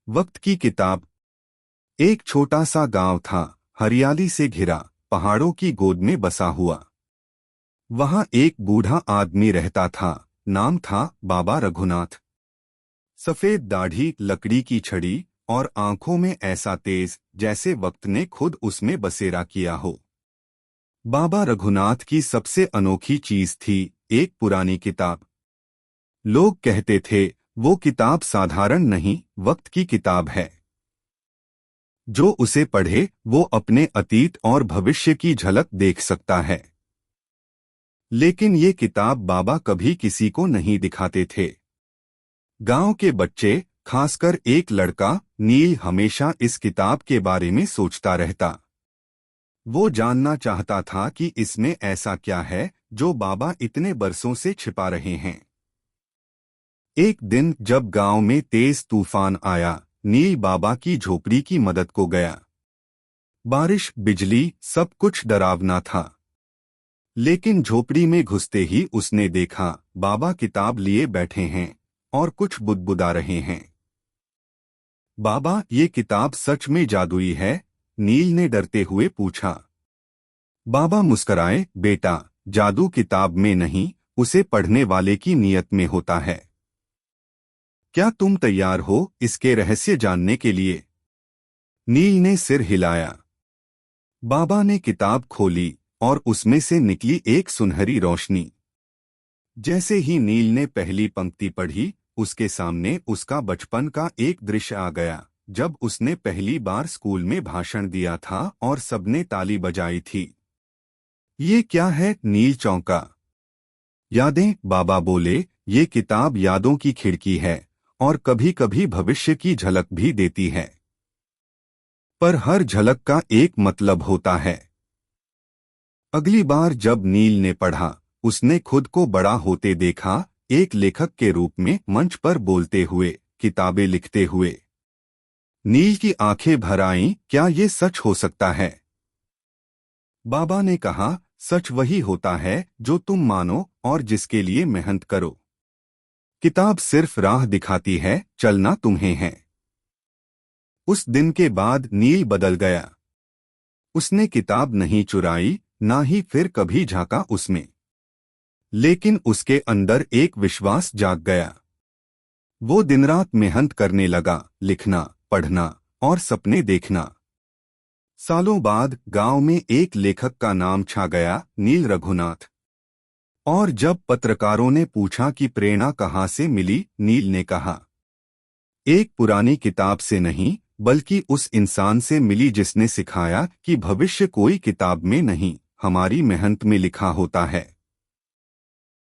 वक्त की किताब। एक छोटा सा गांव था, हरियाली से घिरा, पहाड़ों की गोद में बसा हुआ। वहां एक बूढ़ा आदमी रहता था। नाम था बाबा रघुनाथ। सफेद दाढ़ी, लकड़ी की छड़ी और आंखों में ऐसा तेज जैसे वक्त ने खुद उसमें बसेरा किया हो। बाबा रघुनाथ की सबसे अनोखी चीज थी एक पुरानी किताब। लोग कहते थे वो किताब साधारण नहीं, वक्त की किताब है। जो उसे पढ़े वो अपने अतीत और भविष्य की झलक देख सकता है। लेकिन ये किताब बाबा कभी किसी को नहीं दिखाते थे। गांव के बच्चे, खासकर एक लड़का नील, हमेशा इस किताब के बारे में सोचता रहता। वो जानना चाहता था कि इसमें ऐसा क्या है जो बाबा इतने बरसों से छिपा रहे हैं। एक दिन जब गांव में तेज तूफान आया, नील बाबा की झोपड़ी की मदद को गया। बारिश, बिजली, सब कुछ डरावना था। लेकिन झोपड़ी में घुसते ही उसने देखा बाबा किताब लिए बैठे हैं और कुछ बुदबुदा रहे हैं। बाबा, ये किताब सच में जादुई है? नील ने डरते हुए पूछा। बाबा मुस्कराए, बेटा, जादू किताब में नहीं, उसे पढ़ने वाले की नीयत में होता है। क्या तुम तैयार हो इसके रहस्य जानने के लिए? नील ने सिर हिलाया। बाबा ने किताब खोली और उसमें से निकली एक सुनहरी रोशनी। जैसे ही नील ने पहली पंक्ति पढ़ी, उसके सामने उसका बचपन का एक दृश्य आ गया, जब उसने पहली बार स्कूल में भाषण दिया था और सबने ताली बजाई थी। ये क्या है? नील चौंका। यादें, बाबा बोले, ये किताब यादों की खिड़की है और कभी कभी भविष्य की झलक भी देती है। पर हर झलक का एक मतलब होता है। अगली बार जब नील ने पढ़ा, उसने खुद को बड़ा होते देखा, एक लेखक के रूप में मंच पर बोलते हुए, किताबें लिखते हुए। नील की आंखें भर आईं, क्या ये सच हो सकता है? बाबा ने कहा, सच वही होता है जो तुम मानो और जिसके लिए मेहनत करो। किताब सिर्फ राह दिखाती है, चलना तुम्हें है। उस दिन के बाद नील बदल गया। उसने किताब नहीं चुराई, ना ही फिर कभी झांका उसमें। लेकिन उसके अंदर एक विश्वास जाग गया। वो दिन रात मेहनत करने लगा, लिखना, पढ़ना और सपने देखना। सालों बाद गांव में एक लेखक का नाम छा गया, नील रघुनाथ। और जब पत्रकारों ने पूछा कि प्रेरणा कहाँ से मिली, नील ने कहा, एक पुरानी किताब से नहीं, बल्कि उस इंसान से मिली जिसने सिखाया कि भविष्य कोई किताब में नहीं, हमारी मेहनत में लिखा होता है।